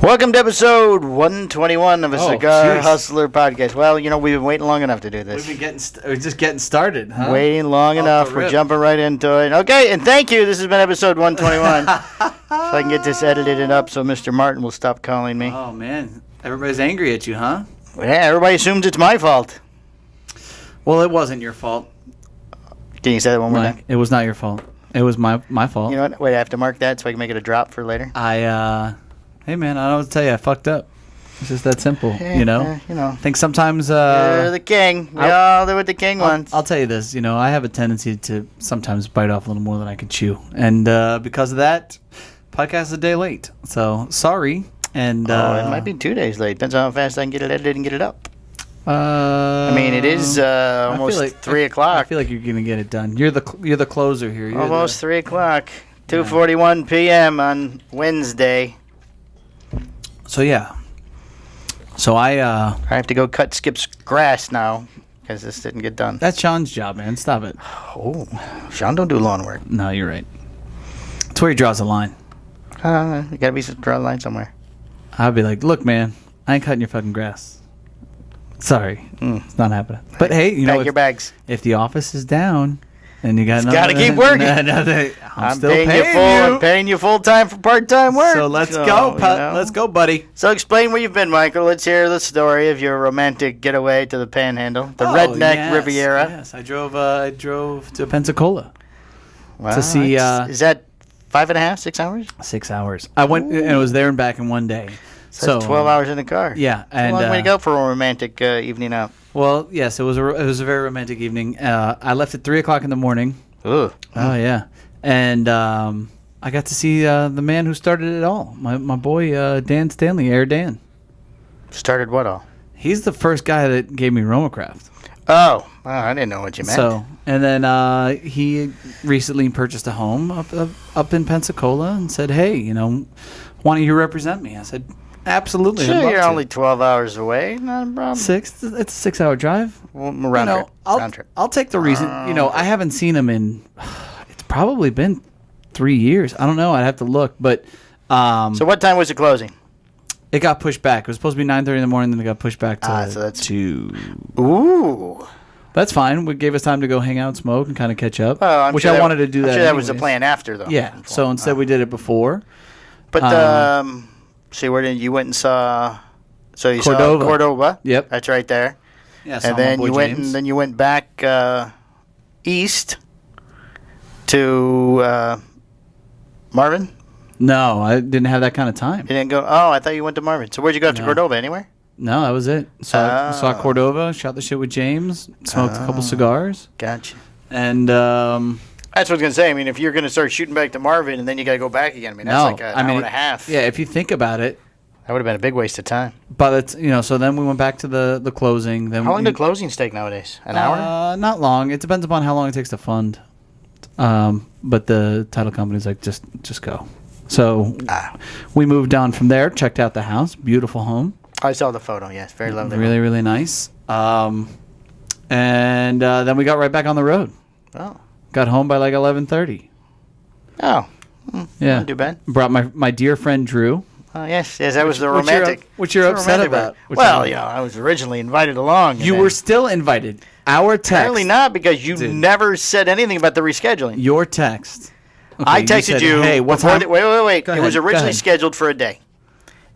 Welcome to episode 121 of a Cigar Hustler podcast. Well, you know, we've been waiting long enough to do this. We've been we're just getting started, huh? Waiting long enough. We're jumping right into it. Okay, and thank you. This has been episode 121. So I can get this edited and up so Mr. Martin will stop calling me. Oh, man. Everybody's angry at you, huh? Yeah, everybody assumes it's my fault. Well, it wasn't your fault. Can you say that one more time? It was not your fault. It was my fault. You know what? Wait, I have to mark that so I can make it a drop for later. Hey, man, I don't know what to tell you. I fucked up. It's just that simple, you know? I think sometimes... You're the king. We all do what the king wants. I'll tell you this. You know, I have a tendency to sometimes bite off a little more than I can chew. And because of that, podcast is a day late. So, sorry. And it might be 2 days late. Depends on how fast I can get it edited and get it up. I mean, it is almost 3 o'clock. I feel like you're going to get it done. You're the closer here. You're almost 3 o'clock. 2:41 p.m. on Wednesday. So, yeah. So, I have to go cut Skip's grass now because this didn't get done. That's Sean's job, man. Stop it. Oh, Sean don't do lawn work. No, you're right. That's where he draws the line. You got to draw a line somewhere. I'd be like, look, man, I ain't cutting your fucking grass. Sorry. It's not happening. But, hey, you know, your bags. If the office is down... And you got to keep working. I'm still paying you. I'm paying you full time for part time work. So let's go, let's go, buddy. So explain where you've been, Michael. Let's hear the story of your romantic getaway to the Panhandle, the Redneck Riviera. Yes, I drove to Pensacola to see. Is that 5.5, 6 hours? 6 hours. I went and it was there and back in one day. So 12 hours in the car. Yeah, and a long way to go for a romantic evening out. Well, yes, it was a very romantic evening. I left at 3 o'clock in the morning. Ooh. Oh yeah, and I got to see the man who started it all. My boy Dan Stanley, Air Dan. Started what all? He's the first guy that gave me Romacraft. Oh, I didn't know what you meant. So, and then he recently purchased a home up in Pensacola and said, "Hey, you know, why don't you represent me?" I said, "Absolutely." Sure, you're only 12 hours away. Not a problem. It's a 6 hour drive. Well, round trip. I'll take the reason. You know, I haven't seen him in. It's probably been 3 years. I don't know. I'd have to look. But so what time was it closing? It got pushed back. It was supposed to be 9:30 in the morning, then it got pushed back to so that's 2. Ooh. That's fine. It gave us time to go hang out and smoke and kind of catch up. Well, which I wanted to do that. I'm sure that was the plan after, though. Yeah. So instead, we did it before. But see, where did you went and saw? So you saw Cordova. Yep, that's right there. Yeah, and then you went and then you went back east to Marvin. No, I didn't have that kind of time. You didn't go. Oh, I thought you went to Marvin. So where'd you go to Cordova? Anywhere? No, that was it. Saw Cordova, shot the shit with James, smoked a couple cigars. Gotcha. And that's what I was gonna say. I mean, if you're gonna start shooting back to Marvin and then you gotta go back again, I mean, that's like an hour and a half. Yeah, if you think about it, that would have been a big waste of time. But it's so then we went back to the closing. Then how long do closings take nowadays? An hour? Not long. It depends upon how long it takes to fund. But the title company's like just go. So we moved on from there. Checked out the house. Beautiful home. I saw the photo. Yes, very lovely. Really, really nice. And then we got right back on the road. Oh. Got home by like 11:30. Oh. Yeah. Not too bad. Brought my dear friend Drew. Oh, yes, that was the romantic. Which you're upset about. Well, I was originally invited along. You were still invited. Our text. Apparently not, because you never said anything about the rescheduling. Your text. Okay, I texted you. Hey, what time? Wait. It was originally scheduled for a day.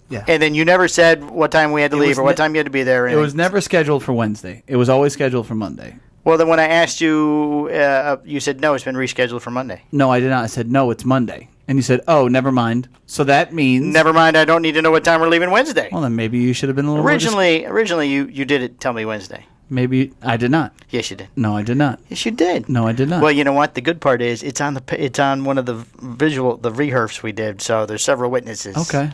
Yeah. And then you never said what time we had to leave or what time you had to be there. It was never scheduled for Wednesday. It was always scheduled for Monday. Well, then when I asked you, you said, no, it's been rescheduled for Monday. No, I did not. I said, no, it's Monday. And you said, oh, never mind. So that means... Never mind, I don't need to know what time we're leaving Wednesday. Well, then maybe you should have been a little Originally, you did tell me Wednesday. Maybe I did not. Yes, you did. No, I did not. Yes, you did. No, I did not. Well, you know what? The good part is it's on one of the rehearsals we did, so there's several witnesses. Okay.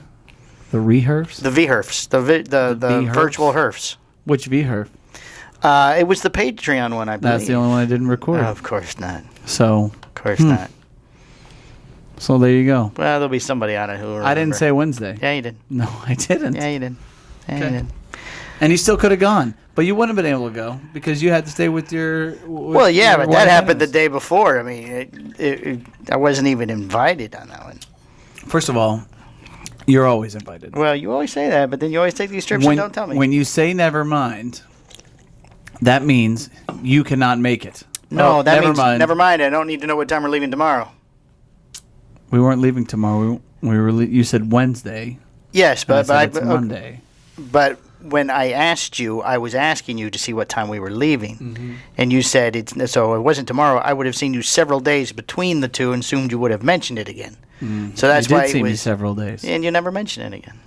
The rehearse? The V-herfs. The virtual herfs. Which V-herf? It was the Patreon one, I believe. That's the only one I didn't record. Of course not. So. Of course not. So there you go. Well, there'll be somebody on it who will remember. I didn't say Wednesday. Yeah, you did. No, I didn't. Yeah, you did. Yeah, you did. And you still could have gone, but you wouldn't have been able to go because you had to stay with your. Well, yeah, but that happened the day before. I mean, I wasn't even invited on that one. First of all, you're always invited. Well, you always say that, but then you always take these trips and don't tell me. When you say never mind, that means you cannot make it. No, that means never mind. I don't need to know what time we're leaving tomorrow. We weren't leaving tomorrow. We were. You said Wednesday. Yes, but it's Monday. But when I asked you, I was asking you to see what time we were leaving, and you said so. It wasn't tomorrow. I would have seen you several days between the two, and assumed you would have mentioned it again. So that's why you did see me several days, and you never mentioned it again.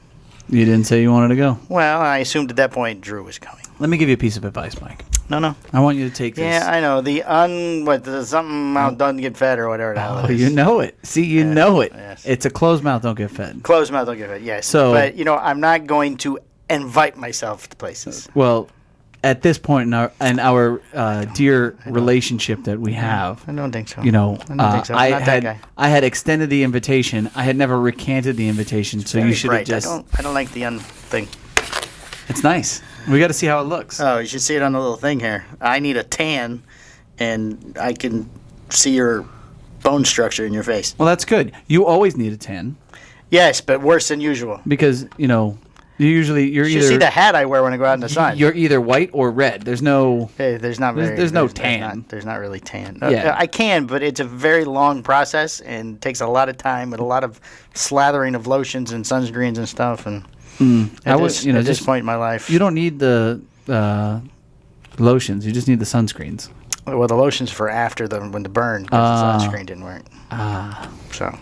You didn't say you wanted to go. Well, I assumed at that point Drew was coming. Let me give you a piece of advice, Mike. No. I want you to take this. Yeah, I know the something mouth doesn't get fed or whatever. Oh, you know it. See, you know it. Yes. It's a closed mouth don't get fed. Closed mouth don't get fed. Yes. So, but I'm not going to invite myself to places. Well, at this point in our dear relationship that we have, I don't think so. I don't think so. I'm not that guy. I had extended the invitation. I had never recanted the invitation, so you should have just. I don't like the thing. It's nice. We got to see how it looks. Oh, you should see it on the little thing here. I need a tan, and I can see your bone structure in your face. Well, that's good. You always need a tan. Yes, but worse than usual. Because you're you either see the hat I wear when I go out in the sun. You're either white or red. There's no. Hey, there's no tan. There's not really tan. Yeah. I can, but it's a very long process and takes a lot of time and a lot of slathering of lotions and sunscreens and stuff. And at this point in my life, you don't need the lotions. You just need the sunscreens. Well, the lotions for after when the burn because the sunscreen didn't work. So,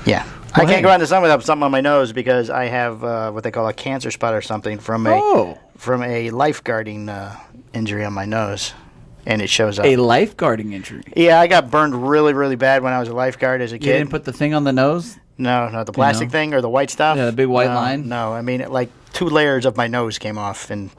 yeah. Well, I can't go out in the sun without something on my nose because I have what they call a cancer spot or something from a lifeguarding injury on my nose, and it shows up. A lifeguarding injury? Yeah, I got burned really, really bad when I was a lifeguard as a kid. You didn't put the thing on the nose? No, the plastic thing or the white stuff. Yeah, the big white line? No, I mean, like 2 layers of my nose came off, and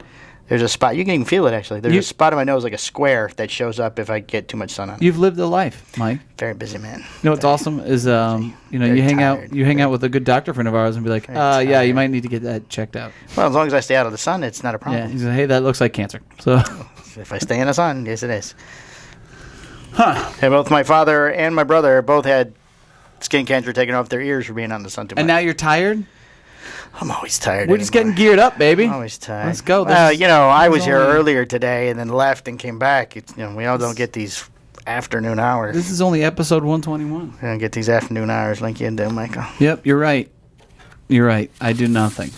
there's a spot. You can even feel it, actually. There's a spot on my nose, like a square, that shows up if I get too much sun on it. You've lived a life, Mike. Very busy man. You know what's awesome is, you hang out with a good doctor friend of ours and be like, yeah, you might need to get that checked out. Well, as long as I stay out of the sun, it's not a problem. Yeah, he said, hey, that looks like cancer. So, if I stay in the sun, yes, it is. Huh. And both my father and my brother both had skin cancer taken off their ears for being on the sun too much. And now you're tired? I'm always tired. We're just getting geared up, baby. I'm always tired. Let's go. I was here earlier today and then left and came back. We all don't get these afternoon hours. This is only episode 121. We don't get these afternoon hours like you do, Michael. Yep, you're right. You're right. I do nothing.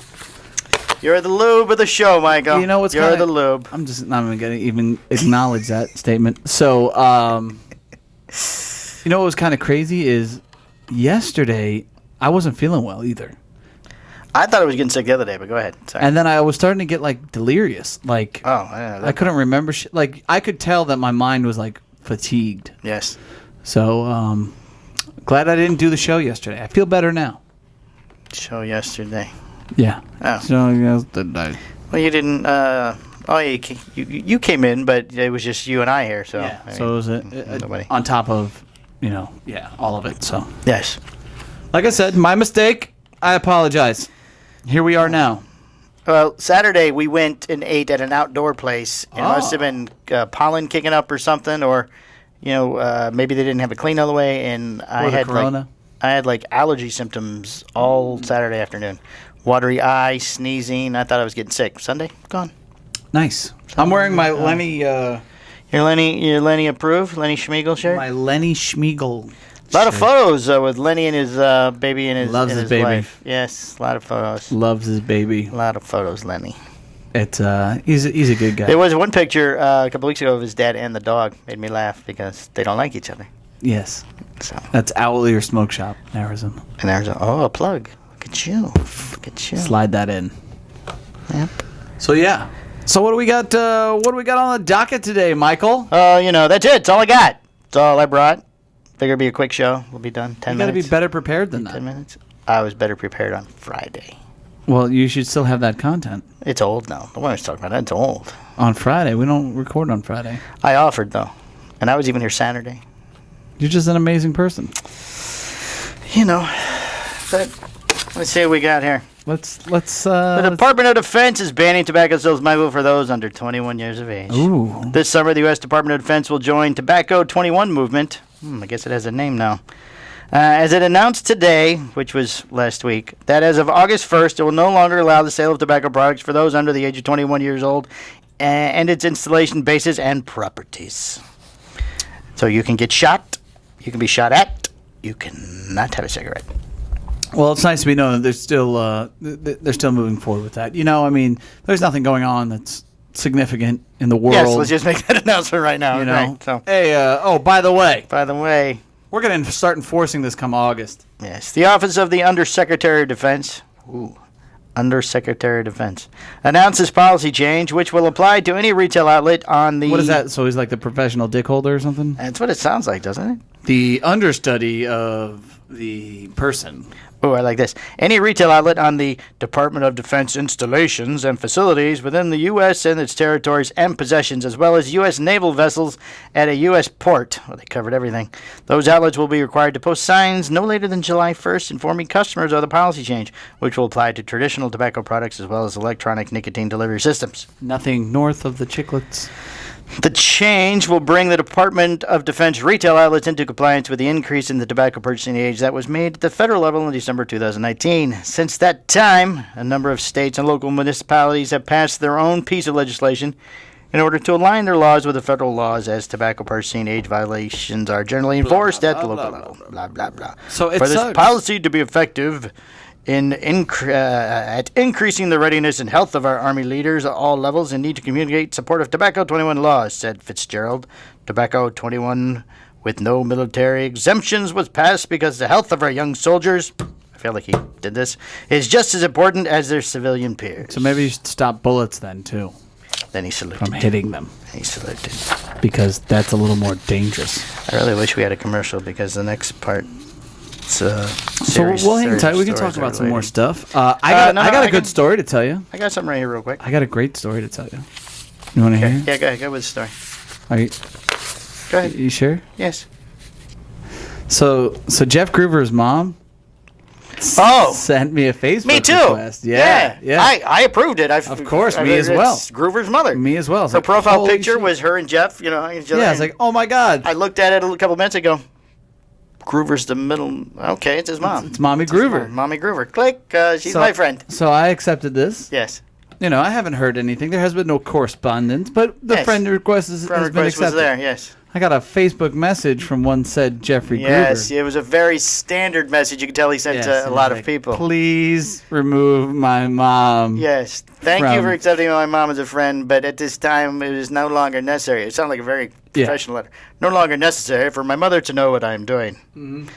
You're the lube of the show, Michael. You know what's You're the lube. I'm just not even going to even acknowledge that statement. So, you know what was kind of crazy is yesterday I wasn't feeling well either. I thought I was getting sick the other day, but go ahead. Sorry. And then I was starting to get like delirious. Like, I couldn't remember shit. Like, I could tell that my mind was like fatigued. Yes. So, glad I didn't do the show yesterday. I feel better now. Show yesterday. Yeah. Oh. So yesterday. Well, you didn't. You came in, but it was just you and I here. So yeah. So it was nobody on top of, all of it. So yes. Like I said, my mistake. I apologize. Here we are now. Well, Saturday we went and ate at an outdoor place. It must have been pollen kicking up or something, or maybe they didn't have it clean all the way. And I had like allergy symptoms all Saturday afternoon. Watery eye, sneezing. I thought I was getting sick. Sunday, gone. Nice. I'm wearing my Lenny. Your Lenny approved? Lenny Schmiegel shirt? My Lenny Schmiegel. A lot of photos with Lenny and his baby and his Loves his baby. wife. Yes, a lot of photos. Loves his baby. A lot of photos, Lenny. It's he's a good guy. There was one picture a couple weeks ago of his dad and the dog. Made me laugh because they don't like each other. Yes. So that's Owl Ear Smoke Shop in Arizona. In Arizona. Oh, a plug. Look at you. Look at you. Slide that in. Yep. So yeah. So what do we got? What do we got on the docket today, Michael? That's it. That's all I got. That's all I brought. Figure it'd be a quick show. We'll be done. 10 minutes. You got to be better prepared than that. 10 minutes. I was better prepared on Friday. Well, you should still have that content. It's old now. The one I was talking about, it's old. On Friday. We don't record on Friday. I offered, though. And I was even here Saturday. You're just an amazing person. But let's see what we got here. The Department of Defense is banning tobacco sales legal for those under 21 years of age. Ooh. This summer, the U.S. Department of Defense will join Tobacco 21 movement. I guess it has a name now. As it announced today, which was last week, that as of August 1st, it will no longer allow the sale of tobacco products for those under the age of 21 years old and its installation bases and properties. So you can get shot, you can be shot at, you cannot have a cigarette. Well, it's nice to be known that they're still moving forward with that. I mean, there's nothing going on that's significant in the world. Yes, let's just make that announcement right now. Right, so. Hey, by the way, we're going to start enforcing this come August. Yes, the Office of the Undersecretary of Defense. Undersecretary of Defense announces policy change, which will apply to any retail outlet on the... What is that? So he's like the professional dick holder or something? That's what it sounds like, doesn't it? The understudy of the person. Oh, I like this. Any retail outlet on the Department of Defense installations and facilities within the U.S. and its territories and possessions, as well as U.S. naval vessels at a U.S. port. Well, they covered everything. Those outlets will be required to post signs no later than July 1st informing customers of the policy change, which will apply to traditional tobacco products as well as electronic nicotine delivery systems. Nothing north of the chiclets. The change will bring the Department of Defense retail outlets into compliance with the increase in the tobacco purchasing age that was made at the federal level in December 2019. Since that time, a number of states and local municipalities have passed their own piece of legislation in order to align their laws with the federal laws, as tobacco purchasing age violations are generally enforced at the local level. Blah, blah, blah. So for this policy to be effective at increasing the readiness and health of our Army leaders at all levels and need to communicate support of Tobacco 21 laws, said Fitzgerald. Tobacco 21 with no military exemptions was passed because the health of our young soldiers, I feel like he did this, is just as important as their civilian peers. So maybe you should stop bullets then, too. Then he saluted. From hitting them. He saluted. Because that's a little more dangerous. I really wish we had a commercial because the next part... So we'll hang tight. We can talk about some more stuff. I got a good story to tell you. I got something right here real quick. I got a great story to tell you. You want to hear? Yeah, go ahead. Go with the story. Go ahead. You sure? Yes. So Jeff Groover's mom sent me a Facebook request. Yeah. I approved it. Of course, me as well. Groover's mother. Me as well. Her profile picture was her and Jeff. Yeah, I was like, oh my God. I looked at it a couple minutes ago. Groover's the middle. Okay, it's his mom. It's Mommy Groover. Mommy Groover. Click. She's my friend. So I accepted this. Yes. I haven't heard anything. There has been no correspondence, but the friend request has been accepted. Was there, yes. I got a Facebook message from one said Jeffrey Groover. Yes, it was a very standard message. You can tell he sent to a lot of people. Please remove my mom. Yes. Thank you for accepting my mom as a friend, but at this time it is no longer necessary. It sounded like a very professional letter. No longer necessary for my mother to know what I am doing. Mm-hmm.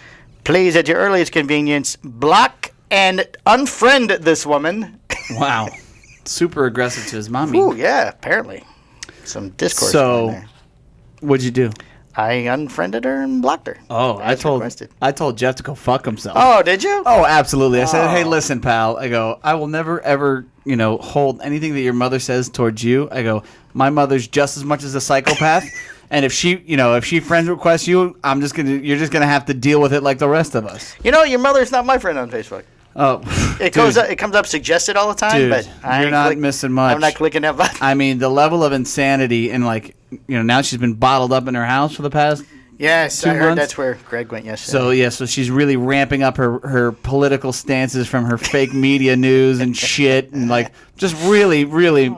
Please, at your earliest convenience, block and unfriend this woman. Wow. Super aggressive to his mommy. Ooh, yeah, apparently. Some discourse going there. What'd you do? I unfriended her and blocked her. Oh, I told Jeff to go fuck himself. Oh, did you? Oh, absolutely. I said, hey, listen, pal. I go, I will never, ever, hold anything that your mother says towards you. I go, my mother's just as much as a psychopath. And if she friend requests you, you're just gonna have to deal with it like the rest of us. Your mother's not my friend on Facebook. Oh, it comes up suggested all the time, dude, but you're not missing much. I'm not clicking that button. I mean, the level of insanity and now she's been bottled up in her house for the past. Yes, I heard that's where Greg went yesterday. So she's really ramping up her political stances from her fake media news and shit, and just really, really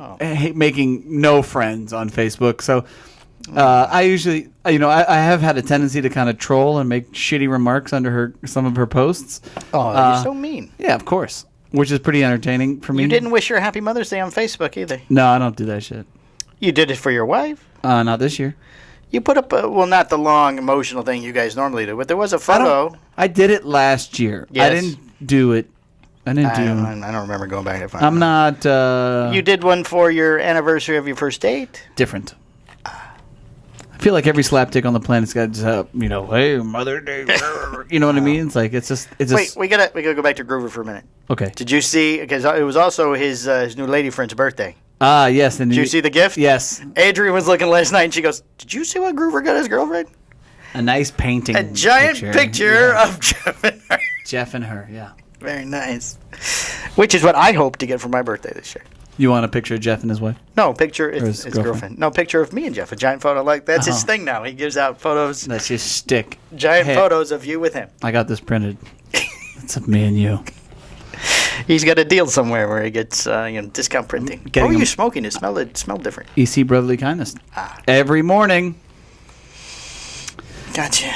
making no friends on Facebook. So. I usually, I have had a tendency to kind of troll and make shitty remarks under some of her posts. Oh, you're so mean. Yeah, of course. Which is pretty entertaining for me. You didn't wish her a happy Mother's Day on Facebook either. No, I don't do that shit. You did it for your wife? Not this year. You put up not the long emotional thing you guys normally do, but there was a photo. I did it last year. Yes. I didn't do it. I don't remember going back and finding I'm not. You did one for your anniversary of your first date? Different. I feel like every slapdick on the planet's got, hey, Mother Day. You know what I mean? It's like, it's just. Wait, we gotta go back to Groover for a minute. Okay. Did you see? Because it was also his new lady friend's birthday. Yes. Did you see the gift? Yes. Adrian was looking last night, and she goes, "Did you see what Groover got his girlfriend?" A nice painting. A giant picture of Jeff and her. Jeff and her, yeah. Very nice. Which is what I hope to get for my birthday this year. You want a picture of Jeff and his wife? No, picture his girlfriend. No, picture of me and Jeff. A giant photo. Like, that's his thing now. He gives out photos. That's his stick. Giant photos of you with him. I got this printed. It's of me and you. He's got a deal somewhere where he gets discount printing. What were you smoking? It smelled different. EC Brotherly Kindness. Every morning. Gotcha.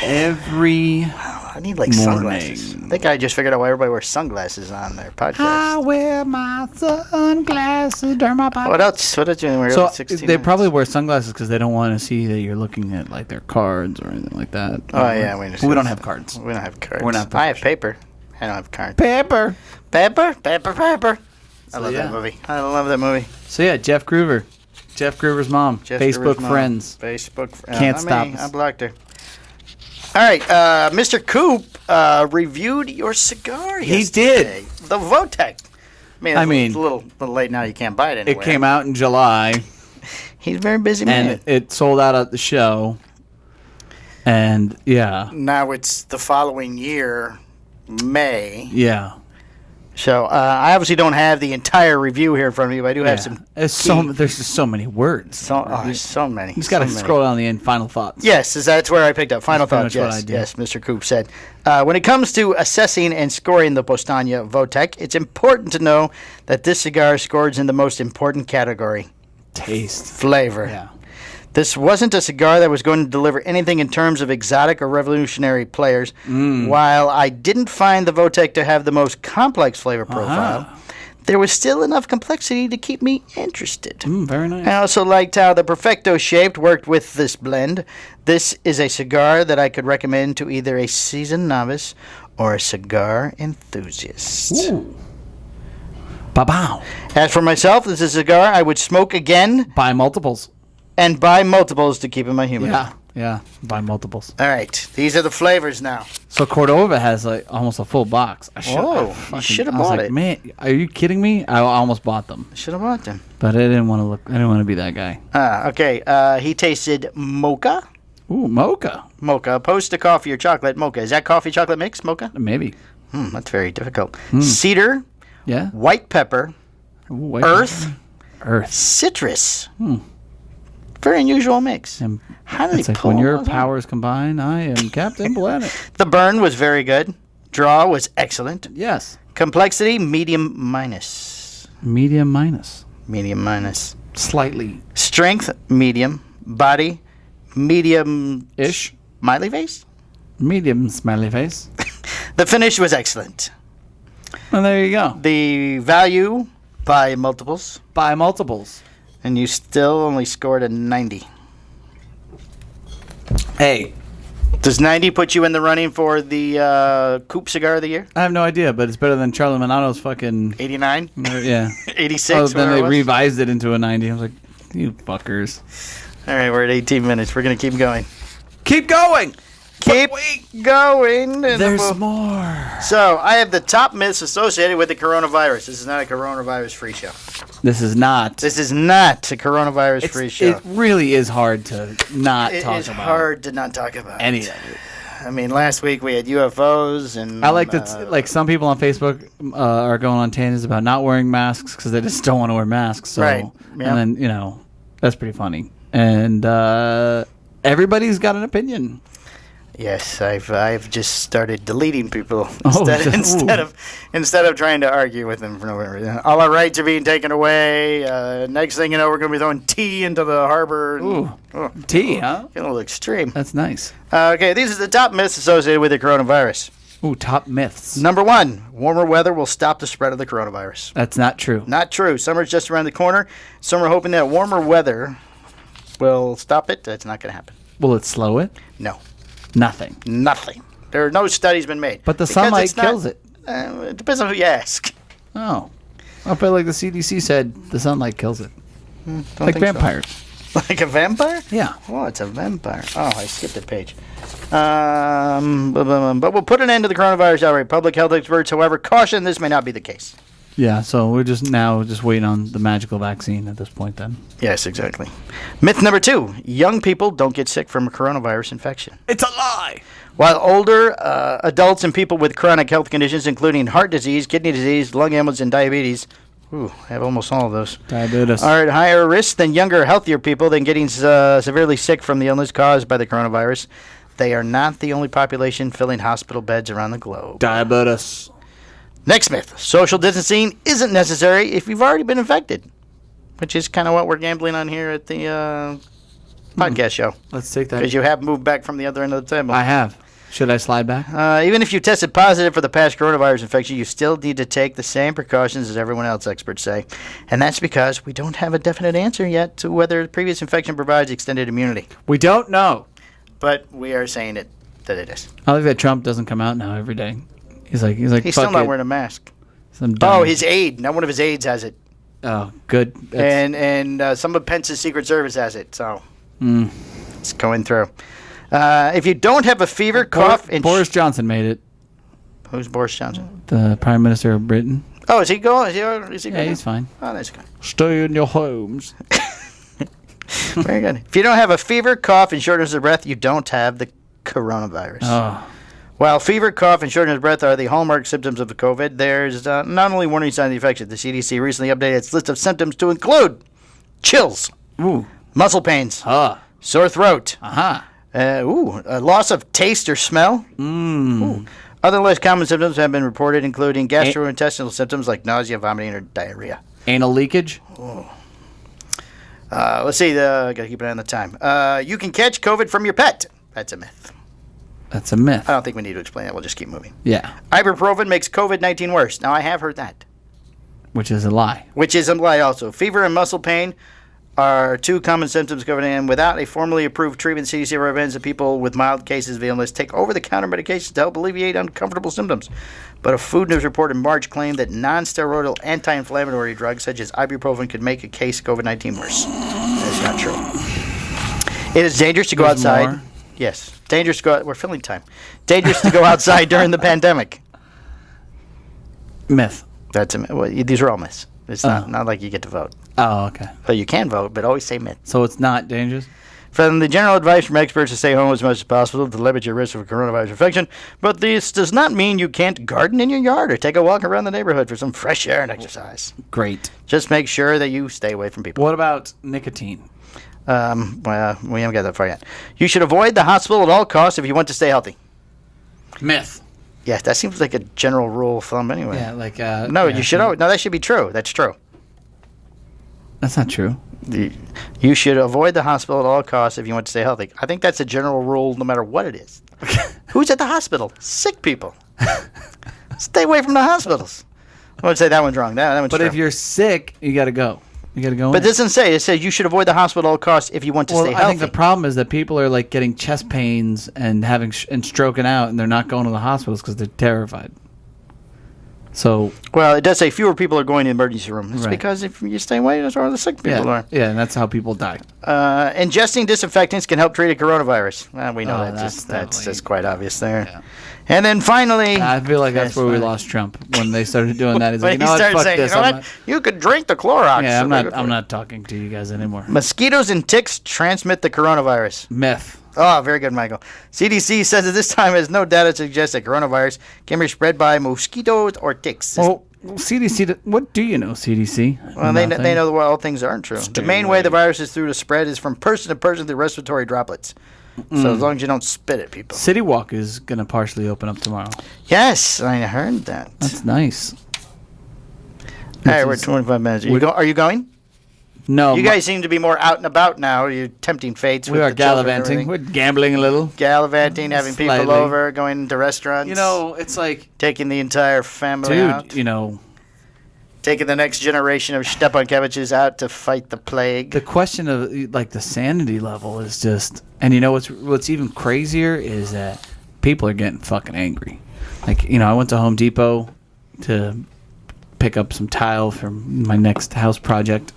I need sunglasses. I think I just figured out why everybody wears sunglasses on their podcast. I wear my sunglasses during my podcast. What else? What did you wear? So they probably wear sunglasses because they don't want to see that you're looking at like their cards or anything like that. Oh yeah, we don't have cards. We don't have cards. We're not. I have paper. I don't have cards. Paper. I love that movie. So yeah, Jeff Groover. Jeff Groover's mom. Facebook friends. Can't stop us. I blocked her. All right, Mr. Coop reviewed your cigar yesterday. He did. The Votech. I mean, it's a little late now. You can't buy it anywhere. It came out in July. He's a very busy man. And it sold out at the show. And, yeah. Now it's the following year, May. Yeah. So I obviously don't have the entire review here in front of me, but I do have some. There's just so many words. There's so many. You just got to scroll down the end. Final thoughts. Yes, that's where I picked up. Final thoughts. Yes, Mr. Coop said. When it comes to assessing and scoring the Postania Votech, it's important to know that this cigar scores in the most important category: taste, flavor. Yeah. This wasn't a cigar that was going to deliver anything in terms of exotic or revolutionary players. While I didn't find the Votech to have the most complex flavor profile, there was still enough complexity to keep me interested. Very nice. I also liked how the Perfecto shaped worked with this blend. This is a cigar that I could recommend to either a seasoned novice or a cigar enthusiast. Ooh. Ba-bow. As for myself, this is a cigar I would smoke again. Buy multiples. And buy multiples to keep in my humidor. Yeah. Buy multiples. All right. These are the flavors now. So Cordova has like almost a full box. You should have bought it. Man, are you kidding me? I almost bought them. I should have bought them. But I didn't want to be that guy. Okay. He tasted mocha. Ooh, mocha. Mocha. Opposed to coffee or chocolate, mocha. Is that coffee chocolate mix, mocha? Maybe. That's very difficult. Cedar. Yeah. White pepper. Ooh, earth. Earth. Citrus. Very unusual mix. And how did he pull when your powers combine, I am Captain Planet. The burn was very good. Draw was excellent. Yes. Complexity, medium minus. Medium minus. Medium minus. Slightly. Strength, medium. Body, medium-ish. Smiley face? Medium smiley face. The finish was excellent. Well, there you go. The value, by multiples. By multiples. And you still only scored a 90. Hey. Does 90 put you in the running for the Coop Cigar of the Year? I have no idea, but it's better than Charlie Manano's fucking... 89? Yeah. 86? Oh, then they revised it into a 90. I was like, you fuckers. All right, we're at 18 minutes. We're going to keep going. Keep going! Keep going. There's more. So, I have the top myths associated with the coronavirus. This is not a coronavirus-free show. This is not. This is not a coronavirus-free show. It really is hard to not talk about. It is hard to not talk about any of it. I mean, last week we had UFOs, and I like that. Like some people on Facebook are going on tangents about not wearing masks because they just don't want to wear masks. So, right. Yep. And then that's pretty funny. And everybody's got an opinion. Yes, I've just started deleting people instead of trying to argue with them for no reason. All our rights are being taken away. Next thing you know, we're going to be throwing tea into the harbor. Tea, huh? Getting a little extreme. That's nice. Okay, these are the top myths associated with the coronavirus. Ooh, top myths. Number 1, warmer weather will stop the spread of the coronavirus. That's not true. Not true. Summer's just around the corner. Some are hoping that warmer weather will stop it. That's not going to happen. Will it slow it? No. Nothing. There are no studies been made. But the sunlight kills it. It depends on who you ask. Oh. I feel like the CDC said the sunlight kills it. Like vampires. So. Like a vampire? Yeah. Oh, it's a vampire. Oh, I skipped a page. But we'll put an end to the coronavirus outbreak. Public health experts, however, caution this may not be the case. Yeah, so we're just waiting on the magical vaccine at this point then. Yes, exactly. Myth number 2. Young people don't get sick from a coronavirus infection. It's a lie. While older adults and people with chronic health conditions, including heart disease, kidney disease, lung ailments, and diabetes, I have almost all of those, Diabetes. are at higher risk than younger, healthier people than getting severely sick from the illness caused by the coronavirus. They are not the only population filling hospital beds around the globe. Diabetes. Next myth. Social distancing isn't necessary if you've already been infected, which is kind of what we're gambling on here at the podcast show. Let's take that. Because you have moved back from the other end of the table. I have. Should I slide back? Even if you tested positive for the past coronavirus infection, you still need to take the same precautions as everyone else, experts say. And that's because we don't have a definite answer yet to whether the previous infection provides extended immunity. We don't know. But we are saying that it is. I like that Trump doesn't come out now every day. He's like, He's still not wearing a mask. His aide. Not one of his aides has it. Oh, good. And some of Pence's Secret Service has it. So it's going through. If you don't have a fever, cough, and Boris Johnson made it. Who's Boris Johnson? The Prime Minister of Britain. Oh, is he going? Is he he's fine. Oh, that's good. Stay in your homes. Very good. If you don't have a fever, cough, and shortness of breath, you don't have the coronavirus. Oh. While fever, cough, and shortness of breath are the hallmark symptoms of the COVID, there's not only warning signs of the infection. The CDC recently updated its list of symptoms to include chills, muscle pains, sore throat, a loss of taste or smell. Other less common symptoms have been reported, including gastrointestinal symptoms like nausea, vomiting, or diarrhea. Anal leakage? Let's see. Got to keep an eye on the time. You can catch COVID from your pet. That's a myth. That's a myth. I don't think we need to explain that. We'll just keep moving. Yeah. Ibuprofen makes COVID-19 worse. Now, I have heard that. Which is a lie. Which is a lie also. Fever and muscle pain are two common symptoms of COVID, and without a formally approved treatment, CDC recommends that people with mild cases of illness take over-the-counter medications to help alleviate uncomfortable symptoms. But a Food News report in March claimed that non-steroidal anti-inflammatory drugs such as ibuprofen could make a case of COVID-19 worse. That's not true. It is dangerous to go outside. More? Yes. Dangerous to go out. We're filling time. Dangerous to go outside during the pandemic. Myth. These are all myths. It's not like you get to vote. Oh, okay. But you can vote, but always say myth. So it's not dangerous? From the general advice from experts to stay home as much as possible to limit your risk of coronavirus infection, but this does not mean you can't garden in your yard or take a walk around the neighborhood for some fresh air and exercise. Great. Just make sure that you stay away from people. What about nicotine? Well, we haven't got that far yet. You should avoid the hospital at all costs if you want to stay healthy. Myth. Yeah, that seems like a general rule of thumb anyway. Yeah, like... you should... No, that should be true. That's true. That's not true. You should avoid the hospital at all costs if you want to stay healthy. I think that's a general rule no matter what it is. Who's at the hospital? Sick people. Stay away from the hospitals. I would say that one's wrong. That one's But true. if you're sick, you got to go. You got to go in. But it doesn't say. It says you should avoid the hospital at all costs if you want to stay healthy. I think the problem is that people are like getting chest pains and having and stroking out, and they're not going to the hospitals because they're terrified. So, well, it does say fewer people are going to the emergency room. It's because if you stay away, that's where the sick people are. Yeah, and that's how people die. Ingesting disinfectants can help treat a coronavirus. We know that's just quite obvious there. Yeah. And then finally, I feel like that's where we lost Trump when they started doing that. He's like, you know what, fuck this. You could drink the Clorox. Yeah, I'm not talking to you guys anymore. Mosquitoes and ticks transmit the coronavirus. Myth. Oh, very good, Michael. CDC says at this time has no data to suggest that coronavirus can be spread by mosquitoes or ticks. Well, CDC, what do you know, CDC? Well, they know all things aren't true. The main way the virus is through to spread is from person to person through respiratory droplets. So as long as you don't spit at people. City Walk is going to partially open up tomorrow. Yes, I heard that. That's nice. All right, we're 25 minutes. Are you going? No. You guys seem to be more out and about now. You're tempting fates. We are gallivanting. We're gambling a little. Gallivanting, having people over, going to restaurants. You know, it's like... taking the entire family out. Dude, you know... taking the next generation of Stepankeviches out to fight the plague. The question of, like, the sanity level is just... And you know what's even crazier is that people are getting fucking angry. Like, you know, I went to Home Depot to pick up some tile for my next house project.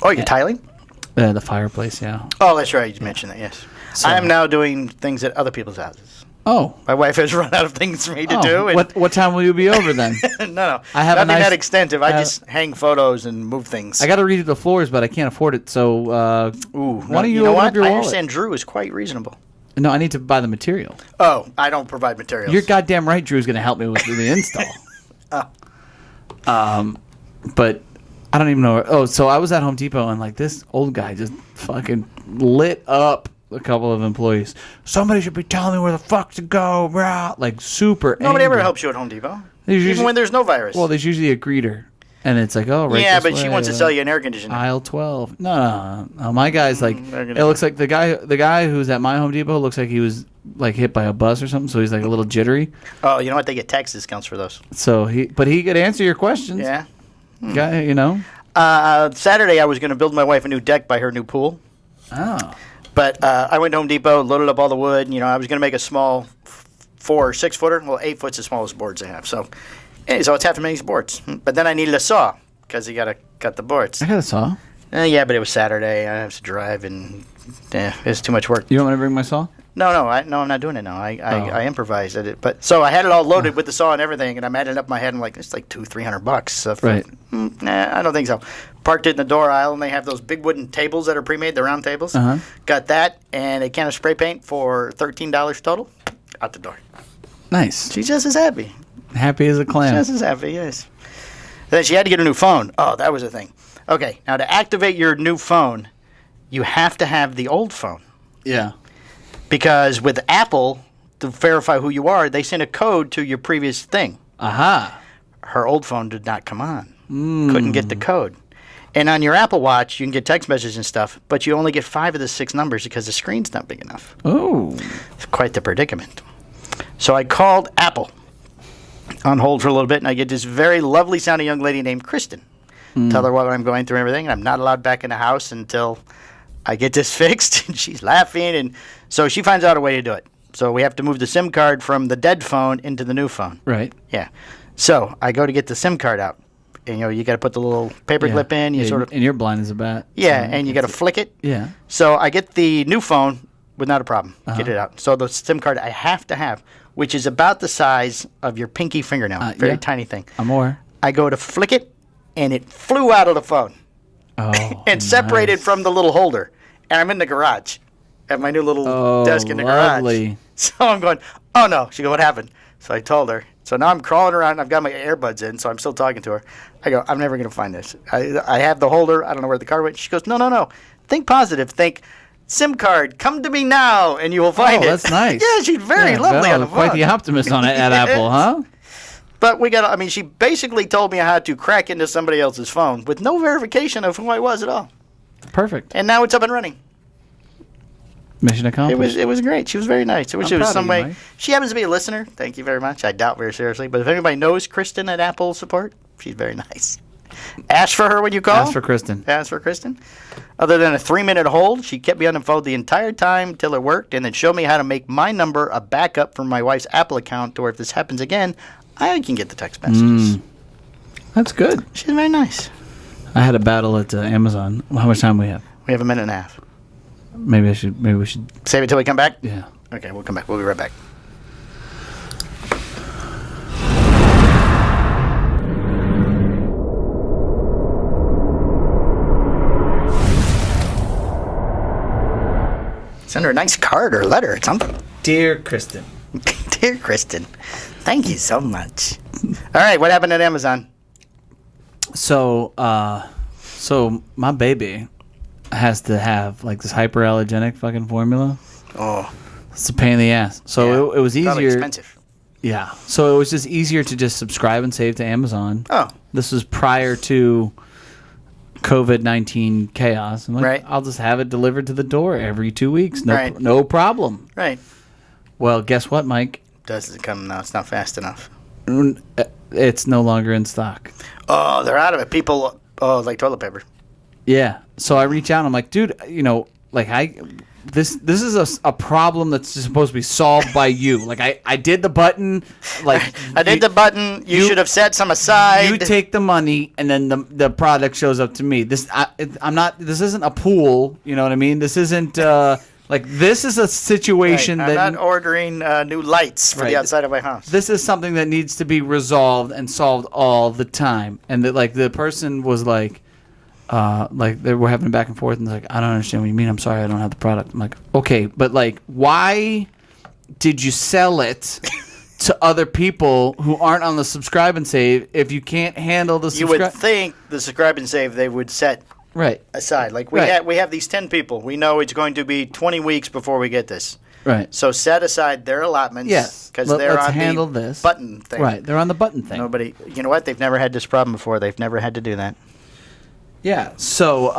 Oh, you're tiling? The fireplace, yeah. Oh, that's right. You mentioned that, yes. So, I am now doing things at other people's houses. Oh. My wife has run out of things for me to do. And what time will you be over then? No. I have nothing that extensive. I just hang photos and move things. I got to redo the floors, but I can't afford it. So, why don't you open up your wallet? I understand Drew is quite reasonable. No, I need to buy the material. Oh, I don't provide materials. You're goddamn right. Drew's going to help me with the install. But I don't even know. Oh, so I was at Home Depot and like this old guy just fucking lit up a couple of employees. Somebody should be telling me where the fuck to go, brah. Like super. Nobody angry. ever helps you at Home Depot, There's even usually, when there's no virus. well, there's usually a greeter, and it's like, oh, right. Yeah, this but she way, wants to sell you an air conditioner. aisle 12. No. My guy's like, air it looks like the guy who's at my Home Depot looks like he was like hit by a bus or something, so he's like a little jittery. Oh, you know what? They get tax discounts for those. So he could answer your questions. Yeah. Guy, you know. Saturday, I was going to build my wife a new deck by her new pool. Oh. But I went to Home Depot, loaded up all the wood. And, I was going to make a small 4 or 6 footer. Well, 8 foot's the smallest boards I have. So it's half as many boards. But then I needed a saw because you got to cut the boards. I got a saw. Yeah, but it was Saturday. I have to drive, and it's too much work. You don't want to bring my saw? No, I'm not doing it now. I improvised at it, but so I had it all loaded with the saw and everything, and I'm adding it up in my head. I'm like, it's like $200-300. So right? Nah, I don't think so. Parked it in the door aisle, and they have those big wooden tables that are pre-made, the round tables. Got that and a can of spray paint for $13 total. Out the door. Nice. She's just as happy. Happy as a clam. Just as happy, yes. Then she had to get a new phone. Oh, that was a thing. Okay, now to activate your new phone, you have to have the old phone. Yeah. Because with Apple, to verify who you are, they send a code to your previous thing. Aha. Her old phone did not come on. Couldn't get the code. And on your Apple Watch, you can get text messages and stuff, but you only get 5 of the 6 numbers because the screen's not big enough. Oh. It's quite the predicament. So I called Apple on hold for a little bit, and I get this very lovely sounding young lady named Kristen. Tell her what I'm going through and everything, and I'm not allowed back in the house until I get this fixed. And she's laughing, and so she finds out a way to do it. So we have to move the SIM card from the dead phone into the new phone. Right. Yeah. So I go to get the SIM card out. And, you got to put the little paper clip in. You sort of. And you're blind as a bat. Yeah, and you got to flick it. Yeah. So I get the new phone without a problem. Get it out. So the SIM card I have to have, which is about the size of your pinky fingernail. Very tiny thing. More. I go to flick it, and it flew out of the phone. Oh. And separated from the little holder. And I'm in the garage at my new little desk in the garage. So I'm going, oh no. She goes, what happened? So I told her. So now I'm crawling around. I've got my earbuds in, so I'm still talking to her. I go, I'm never going to find this. I have the holder. I don't know where the card went. She goes, no. Think positive. Think SIM card. Come to me now, and you will find it. Oh, that's nice. Yeah, she's very lovely on the phone. Quite the optimist on it at Apple, huh? But she basically told me how to crack into somebody else's phone with no verification of who I was at all. Perfect. And now it's up and running. Mission accomplished. It was great. She was very nice. It was some way. Mike. She happens to be a listener. Thank you very much. I doubt very seriously. But if anybody knows Kristen at Apple Support, she's very nice. Ask for her when you call. Ask for Kristen. Other than a 3-minute hold, she kept me on the phone the entire time till it worked, and then showed me how to make my number a backup from my wife's Apple account, to where if this happens again, I can get the text messages. That's good. She's very nice. I had a battle at Amazon. How much time we have? We have a minute and a half. Maybe we should save it till we come back? Yeah. Okay, we'll come back. We'll be right back. Send her a nice card or letter or something. Dear Kristen. Dear Kristen, thank you so much. All right, what happened at Amazon? So my baby has to have like this hyperallergenic fucking formula. Oh, it's a pain in the ass. So it was easier. Probably expensive. Yeah. So it was just easier to just subscribe and save to Amazon. Oh. This was prior to COVID-19 chaos. I'm like, right. I'll just have it delivered to the door every 2 weeks. Right. No problem. Right. Well, guess what, Mike? Doesn't come now. It's not fast enough. It's no longer in stock. Oh, they're out of it. People, like toilet paper. Yeah. So I reach out and I'm like, dude, this is a problem that's supposed to be solved by you. Like I did the button. Like I did the button. You should have set some aside. You take the money and then the product shows up to me. This isn't a pool. You know what I mean? This isn't this is a situation right. that I'm not ordering new lights for the outside of my house. This is something that needs to be resolved and solved all the time. And that the person was like, like they were having back and forth, and they're like, I don't understand what you mean. I'm sorry, I don't have the product. I'm like, okay, but like, why did you sell it to other people who aren't on the subscribe and save if you can't handle the subscribe? You would think the subscribe and save they would set aside. Like we have these 10 people. We know it's going to be 20 weeks before we get this. Right. So set aside their allotments. Yes. Because they're let's on handle the this. button thing. Right. They're on the button thing. Nobody. You know what? They've never had this problem before. They've never had to do that. Yeah. So,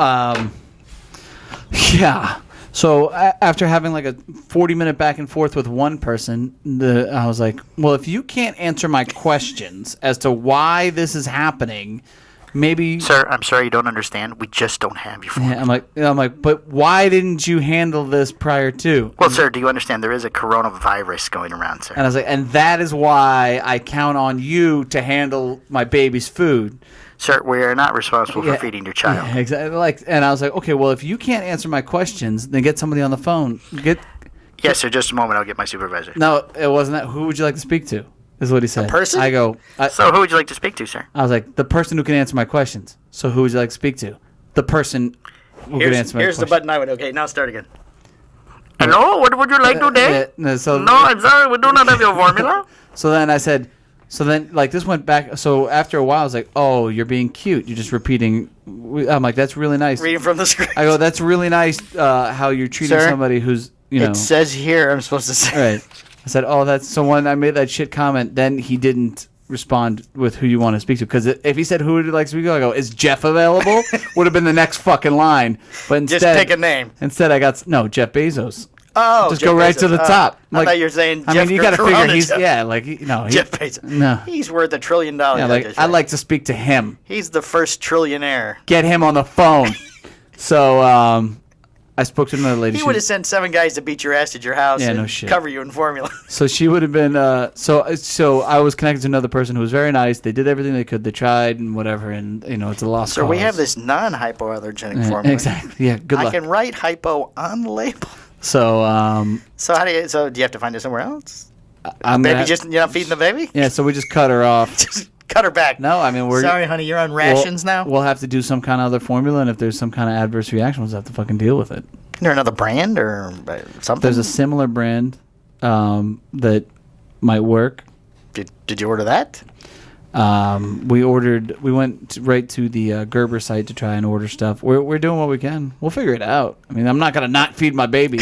yeah. So after having like a 40-minute back and forth with one person, I was like, well, if you can't answer my questions as to why this is happening, maybe... Sir, I'm sorry you don't understand. We just don't have you for I'm like, but why didn't you handle this prior to? Well, sir, do you understand there is a coronavirus going around, sir? And I was like, and that is why I count on you to handle my baby's food. Sir, we are not responsible for feeding your child. Yeah, exactly. And I was like, okay, well, if you can't answer my questions, then get somebody on the phone. Yes, sir, just a moment. I'll get my supervisor. No, it wasn't that. Who would you like to speak to? Is what he said. A person? I go. So who would you like to speak to, sir? I was like, the person who can answer my questions. So who would you like to speak to? The person who can answer my questions. Here's the button I would. Okay, now start again. Hello, what would you like today? No, I'm sorry, we do not have your formula. So then I said, like this went back. So after a while, I was like, oh, you're being cute. You're just repeating. I'm like, that's really nice. Reading from the script. I go, that's really nice how you're treating somebody who's, It says here I'm supposed to say. Right. I said, oh, that's so when I made that shit comment, then he didn't respond with who you want to speak to. Because if he said, who would you like to speak to? I go, is Jeff available? Would have been the next fucking line. But instead, just pick a name. Instead, I got, Jeff Bezos. Oh, just go right to the top. I thought you were saying Jeff. I mean, you got to figure he's Jeff Bezos. No, he's worth $1 trillion. Yeah, like I'd like to speak to him. He's the first trillionaire. Get him on the phone. So I spoke to another lady. He would have sent 7 guys to beat your ass at your house and no shit. cover you in formula. So she would have been. So I was connected to another person who was very nice. They did everything they could. They tried and whatever, and it's a lost cause. So we have this non-hypoallergenic formula. Exactly. Yeah. Good luck. I can write hypo on the label. So So how do you? So do you have to find it somewhere else? You're not feeding the baby? Yeah. So we just cut her off. Just cut her back. No, I mean we're. Sorry, honey, you're on rations now. We'll have to do some kind of other formula, and if there's some kind of adverse reaction, we'll have to fucking deal with it. Is there another brand or something? There's a similar brand that might work. Did you order that? We went right to the Gerber site to try and order stuff. We're doing what we can. We'll figure it out. I mean, I'm not gonna not feed my baby,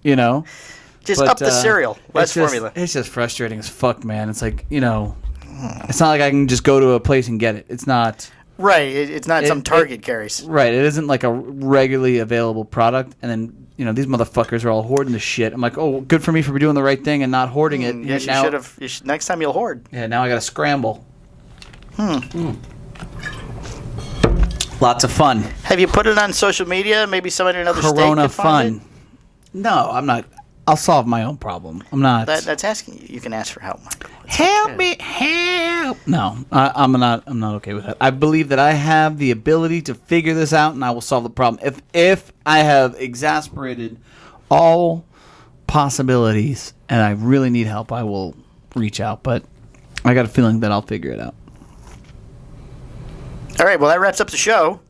Just up the cereal, less formula. It's just frustrating as fuck, man. It's like it's not like I can just go to a place and get it. It's not. Right, it's not some Target carries. Right, it isn't like a regularly available product, and then these motherfuckers are all hoarding the shit. I'm like, oh, good for me for doing the right thing and not hoarding it. Yes, you should have. Next time you'll hoard. Yeah, now I got to scramble. Lots of fun. Have you put it on social media? Maybe somebody in another state could find it? No, I'm not. I'll solve my own problem. I'm not. That's asking you. You can ask for help, Michael. Help me, help! No, I'm not okay with that. I believe that I have the ability to figure this out, and I will solve the problem. If I have exasperated all possibilities, and I really need help, I will reach out. But I got a feeling that I'll figure it out. All right. Well, that wraps up the show.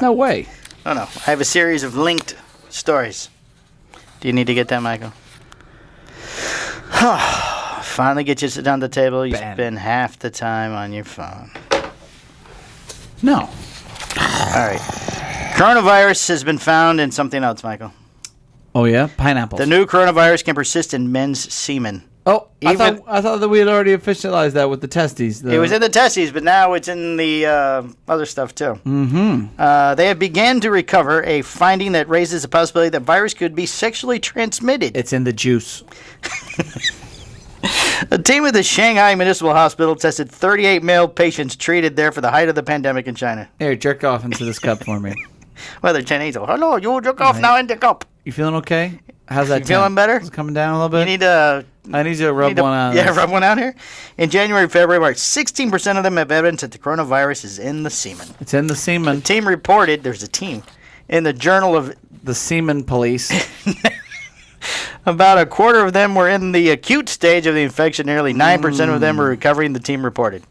No way. Oh no! I have a series of linked stories. Do you need to get that, Michael? Finally get you to sit down at the table. You spend half the time on your phone. No. All right. Coronavirus has been found in something else, Michael. Oh, yeah? Pineapples. The new coronavirus can persist in men's semen. Oh, I thought that we had already officialized that with the testes. It was in the testes, but now it's in the other stuff, too. Mm-hmm. They have begun to recover a finding that raises the possibility that virus could be sexually transmitted. It's in the juice. A team at the Shanghai Municipal Hospital tested 38 male patients treated there for the height of the pandemic in China. Here, jerk off into this cup for me. Well, they're Chinese. Hello, you jerk off now in the cup. You feeling okay? How's that? You feeling better? Is it coming down a little bit? You need to... I need you to rub one out. Yeah, rub one out here. In January, February, March, 16% of them have evidence that the coronavirus is in the semen. It's in the semen. The team reported, there's a team, in the Journal of... The Semen Police. About a quarter of them were in the acute stage of the infection. Nearly 9% of them were recovering, the team reported.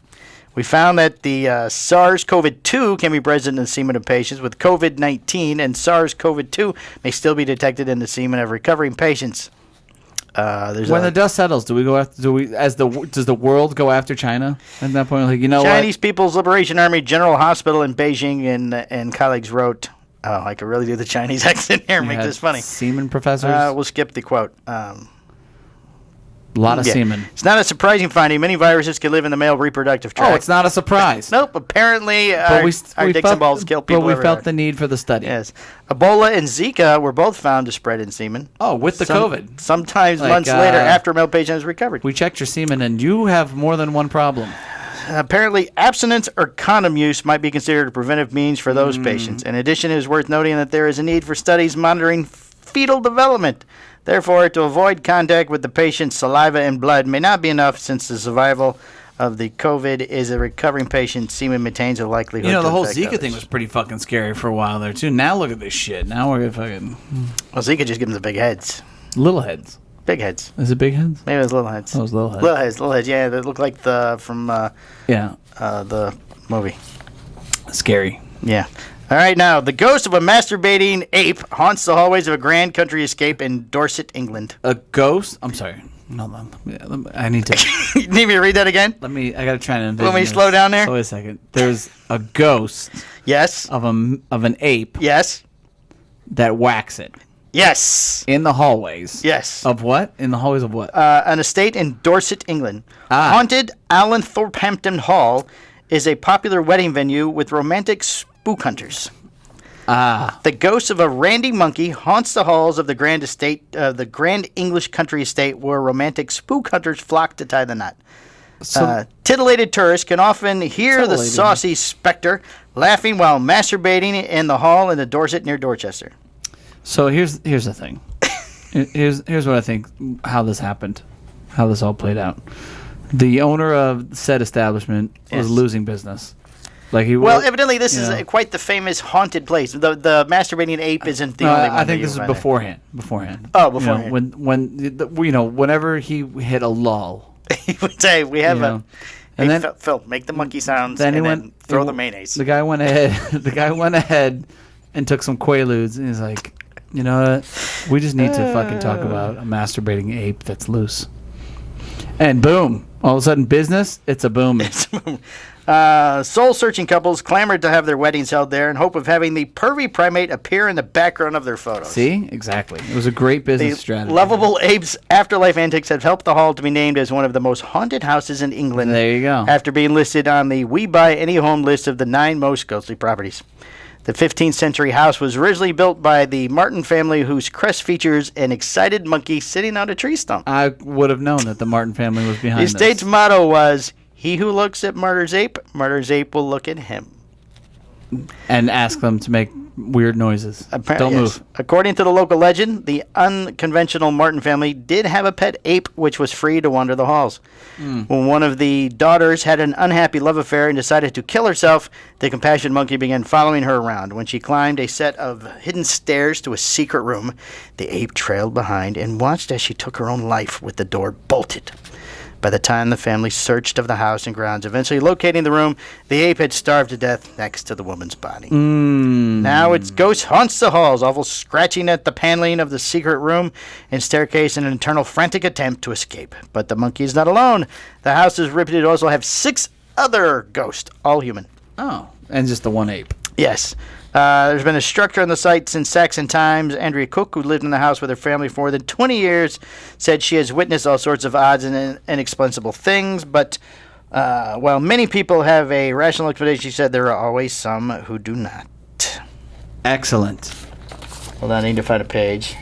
We found that the SARS-CoV-2 can be present in the semen of patients with COVID-19, and SARS-CoV-2 may still be detected in the semen of recovering patients. When the dust settles, does the world go after China at that point? Like, Chinese People's Liberation Army General Hospital in Beijing and colleagues wrote, oh, I could really do the Chinese accent here and make this funny. Semen professors? We'll skip the quote. A lot of semen. It's not a surprising finding. Many viruses can live in the male reproductive tract. Oh, it's not a surprise. Nope. Apparently, our dicks and balls kill people. But we felt the need for the study. Yes. Ebola and Zika were both found to spread in semen. Oh, with the COVID. Sometimes months later after a male patient has recovered. We checked your semen, and you have more than one problem. Apparently, abstinence or condom use might be considered a preventive means for those patients. In addition, it is worth noting that there is a need for studies monitoring fetal development. Therefore, to avoid contact with the patient's saliva and blood may not be enough, since the survival of the COVID is a recovering patient's semen maintains a likelihood. The whole Zika thing was pretty fucking scary for a while there, too. Now look at this shit. Now we're fucking... Well, Zika just gives them the big heads. Little heads. Big heads. Is it big heads? Maybe it was little heads. Oh, it was little heads. Little heads, yeah. They look like from the movie. Scary. Yeah. All right, now, the ghost of a masturbating ape haunts the hallways of a grand country escape in Dorset, England. A ghost? I'm sorry. No, I need to... You need me to read that again? I got to try and envision Let me slow down there? Wait a second. There's a ghost... Yes. Of an ape... Yes. That whacks it. Yes. In the hallways. Yes. Of what? In the hallways of what? An estate in Dorset, England. Haunted Allen Thorpehampton Hall is a popular wedding venue with romantic spook hunters. The ghost of a randy monkey haunts the halls of the the Grand English Country Estate, where romantic spook hunters flock to tie the knot. Titillated tourists can often hear the saucy specter laughing while masturbating in the hall in the Dorset near Dorchester. So here's the thing. Here's what I think, how this happened, how this all played out. The owner of said establishment was losing business. Evidently this is quite the famous haunted place. The masturbating ape isn't the only one. I think this is beforehand. Oh, beforehand. Whenever he hit a lull, he would say, "We have and then Phil, make the monkey sounds, then throw the mayonnaise." The guy went ahead and took some Quaaludes, and he's like, "You know what? We just need to fucking talk about a masturbating ape that's loose." And boom! All of a sudden, business. It's a boom. Soul-searching couples clamored to have their weddings held there in hope of having the pervy primate appear in the background of their photos. See? Exactly. It was a great business strategy. Lovable Ape's afterlife antics have helped the hall to be named as one of the most haunted houses in England. There you go. After being listed on the We Buy Any Home list of the 9 most ghostly properties. The 15th century house was originally built by the Martin family, whose crest features an excited monkey sitting on a tree stump. I would have known that the Martin family was behind this. The estate's motto was, "He who looks at Murder's Ape will look at him." And ask them to make weird noises. Don't move. According to the local legend, the unconventional Martin family did have a pet ape which was free to wander the halls. When one of the daughters had an unhappy love affair and decided to kill herself, the compassionate monkey began following her around. When she climbed a set of hidden stairs to a secret room, the ape trailed behind and watched as she took her own life with the door bolted. By the time the family searched of the house and grounds, eventually locating the room, the ape had starved to death next to the woman's body. Now its ghost haunts the halls, awful scratching at the paneling of the secret room and staircase in an eternal frantic attempt to escape. But the monkey is not alone. The house is reputed to also have 6 other ghosts, all human. Oh, and just the one ape. Yes. There's been a structure on the site since Saxon times. Andrea Cook, who lived in the house with her family for more than 20 years, said she has witnessed all sorts of odds and inexplicable things. But while many people have a rational explanation, she said there are always some who do not. Excellent. Hold on, I need to find a page.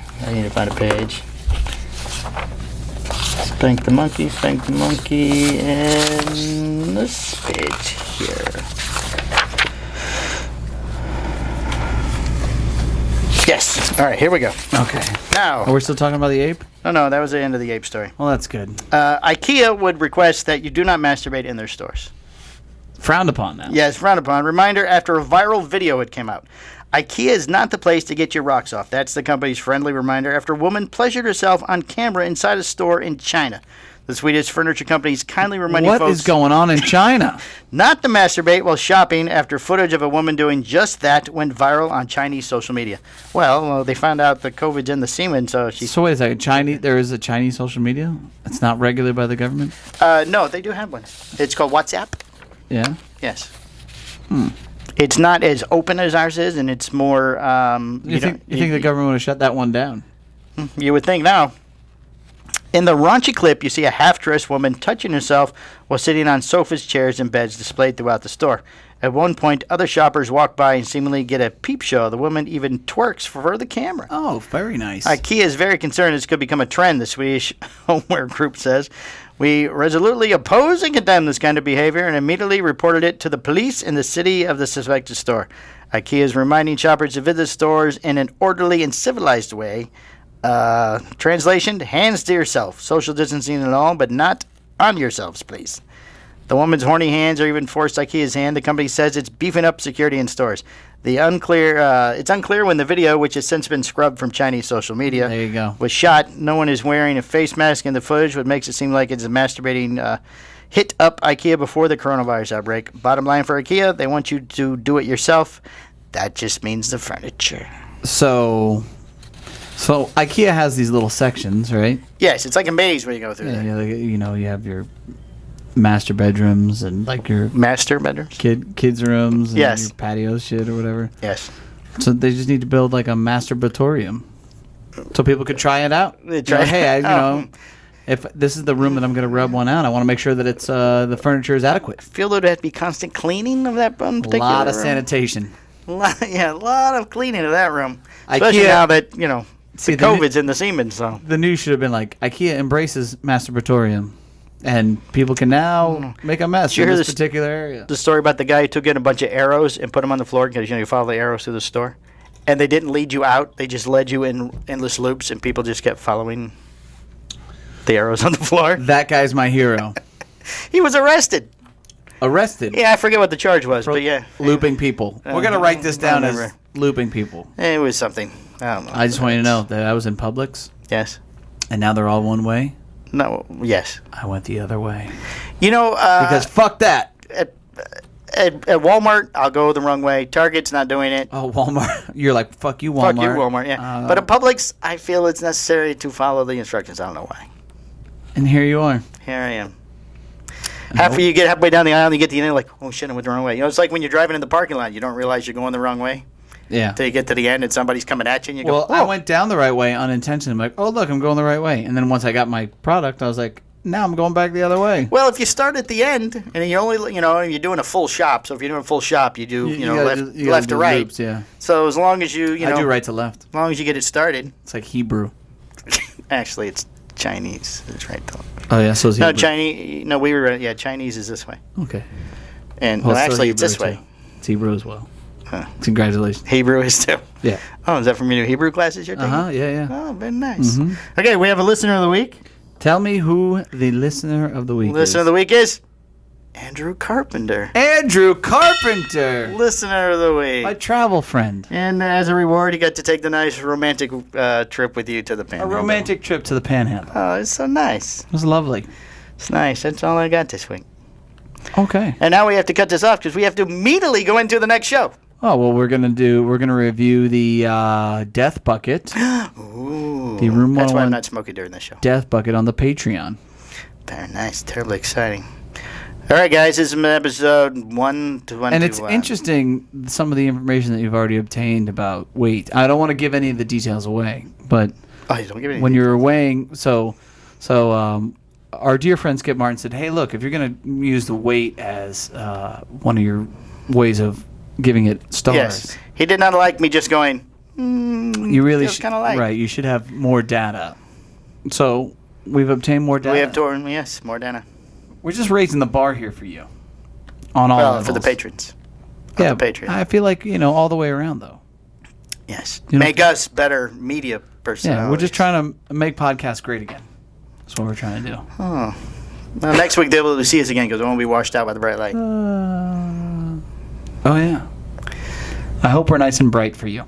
Spank the monkey, and this page here. Yes. All right, here we go. Okay. Now. Are we still talking about the ape? No, that was the end of the ape story. Well, that's good. Ikea would request that you do not masturbate in their stores. Frowned upon now. Yes, frowned upon. Reminder after a viral video had come out. Ikea is not the place to get your rocks off. That's the company's friendly reminder after a woman pleasured herself on camera inside a store in China. The Swedish furniture companies kindly reminding folks... What is going on in China? Not to masturbate while shopping after footage of a woman doing just that went viral on Chinese social media. Well, they found out the COVID's in the semen, so she... So wait a second. There is a Chinese social media? It's not regulated by the government? No, they do have one. It's called WhatsApp. Yeah? Yes. It's not as open as ours is, and it's more... You think the government would have shut that one down? You would think now. In the raunchy clip, you see a half-dressed woman touching herself while sitting on sofas, chairs, and beds displayed throughout the store. At one point, other shoppers walk by and seemingly get a peep show. The woman even twerks for the camera. Oh, very nice. Ikea is very concerned this could become a trend, the Swedish homeware group says. We resolutely oppose and condemn this kind of behavior and immediately reported it to the police in the city of the suspected store. Ikea is reminding shoppers to visit stores in an orderly and civilized way. Translation, hands to yourself. Social distancing and all, but not on yourselves, please. The woman's horny hands are even forced Ikea's hand. The company says it's beefing up security in stores. It's unclear when the video, which has since been scrubbed from Chinese social media, there you go, was shot. No one is wearing a face mask in the footage, what makes it seem like it's a masturbating hit up Ikea before the coronavirus outbreak. Bottom line for Ikea, they want you to do it yourself. That just means the furniture. So IKEA has these little sections, right? Yes, it's like a maze when you go through there. Yeah, you have your master bedrooms and like your master bedrooms, kids rooms, and yes, your patio shit or whatever. Yes. So they just need to build like a masturbatorium, so people could try it out. If this is the room that I'm going to rub one out, I want to make sure that it's the furniture is adequate. I feel there'd have to be constant cleaning of that particular room. A lot of sanitation. A lot of cleaning of that room. Especially now that, the COVID's in the semen, so. The news should have been like, IKEA embraces masturbatorium, and people can now make a mess in this particular area. The story about the guy who took in a bunch of arrows and put them on the floor because, you follow the arrows through the store. And they didn't lead you out. They just led you in endless loops, and people just kept following the arrows on the floor. That guy's my hero. He was arrested. Arrested? Yeah, I forget what the charge was, but yeah. Looping people. We're going to write this down as looping people. It was something. I don't know. I just want you to know that I was in Publix. Yes. And now they're all one way? No, yes. I went the other way. Because fuck that. At Walmart, I'll go the wrong way. Target's not doing it. Oh, Walmart. You're like, fuck you, Walmart. Fuck you, Walmart, yeah. But at Publix, I feel it's necessary to follow the instructions. I don't know why. And here you are. Here I am. After you get halfway down the aisle and you get to the end, like, oh shit, I went the wrong way. It's like when you're driving in the parking lot, you don't realize you're going the wrong way. Yeah. Until you get to the end and somebody's coming at you and you go, well, I went down the right way unintentionally. I'm like, oh, look, I'm going the right way. And then once I got my product, I was like, now I'm going back the other way. Well, if you start at the end and you're only, you're doing a full shop. So if you're doing a full shop, you do, left to right. Loops, yeah. So as long as you, I do right to left. As long as you get it started. It's like Hebrew. Actually, it's Chinese. It's right to left. Oh, yeah, so it's Hebrew. No, Chinese. No, Chinese is this way. Okay. And actually, it's this way. It's Hebrew as well. Congratulations. Hebrew is too. Yeah. Oh, is that from your new Hebrew classes you're taking? Yeah. Oh, very nice. Mm-hmm. Okay, we have a listener of the week. Tell me who the listener of the week is. Listener of the week is Andrew Carpenter. Andrew Carpenter! Listener of the week. My travel friend. And as a reward, he got to take the nice romantic trip with you to the Panhandle. A romantic trip to the Panhandle. Oh, it's so nice. It was lovely. It's nice. That's all I got this week. Okay. And now we have to cut this off because we have to immediately go into the next show. Oh, well, we're gonna review the Death Bucket. Ooh. The Room 101 That's why I'm not smoking during this show. Death Bucket on the Patreon. Very nice. Terribly exciting. All right, guys. This is episode 121. And it's interesting, some of the information that you've already obtained about weight. I don't want to give any of the details away, but when you're weighing, so our dear friend Skip Martin said, hey, look, if you're going to use the weight as one of your ways of giving it stars. Yes. He did not like me just going, you really should. Right, you should have more data. So we've obtained more data. We have more data. We're just raising the bar here for you. On all levels. For the patrons. Yeah, the Patreon. I feel like, all the way around, though. Yes. Make us better media personalities. Yeah, we're just trying to make podcasts great again. That's what we're trying to do. Oh. Well, next week they'll be able to see us again because we won't be washed out by the bright light. Oh, yeah. I hope we're nice and bright for you.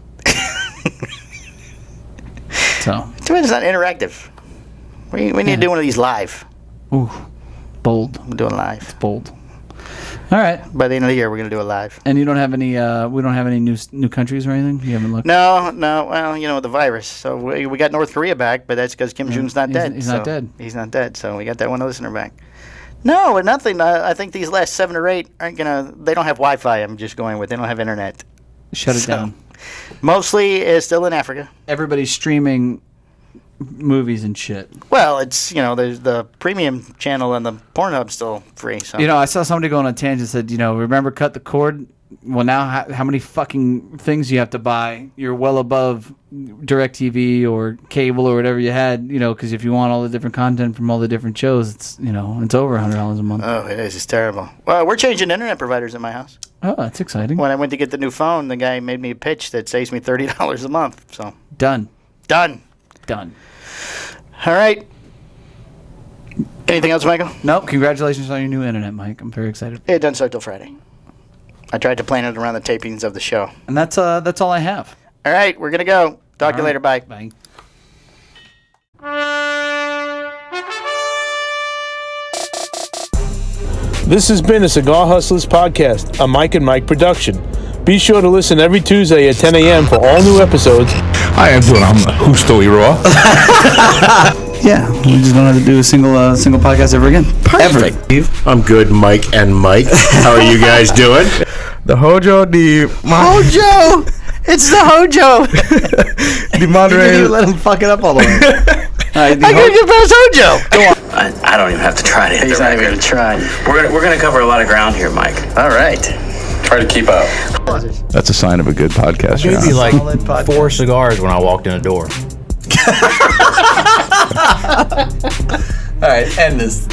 So. Too bad it's not interactive. We need to do one of these live. Ooh, bold. I'm doing live. It's bold. All right. By the end of the year, we're gonna do it live. And you don't have any? We don't have any new countries or anything. You haven't looked. No. Well, the virus. So we got North Korea back, but that's because Kim Jong's not dead. He's not dead. He's not dead. So we got that one listener back. No, nothing. I think these last 7 or 8 aren't gonna. They don't have Wi-Fi. I'm just going with. They don't have internet. Shut it down. Mostly is still in Africa. Everybody's streaming movies and shit. Well, it's there's the premium channel and the Pornhub's still free. So I saw somebody go on a tangent and said, remember cut the cord? Well, now how many fucking things you have to buy? You're well above DirecTV or cable or whatever you had, because if you want all the different content from all the different shows, it's it's over $100 a month. Oh, it is. It's terrible. Well, we're changing internet providers in my house. Oh, that's exciting. When I went to get the new phone, the guy made me a pitch that saves me $30 a month. So Done. All right. Anything else, Michael? Nope. Congratulations on your new internet, Mike. I'm very excited. It doesn't start till Friday. I tried to plan it around the tapings of the show. And that's all I have. All right, we're gonna go. Talk to you later. Bye. Bye. This has been a Cigar Hustlers podcast, a Mike and Mike production. Be sure to listen every Tuesday at 10 a.m. for all new episodes. Hi, everyone. I'm Husto Raw. Yeah, we just don't have to do a single podcast ever again. Perfect. I'm good, Mike and Mike. How are you guys doing? The Hojo, Hojo! It's the Hojo! the moderator. You let him fuck it up all the way. I gotta get past Hojo! Go on. I don't even have to try to hit the record. Even try. We're gonna cover a lot of ground here, Mike. All right. Try to keep up. That's a sign of a good podcast. Maybe like 4 cigars when I walked in the door. All right, end this.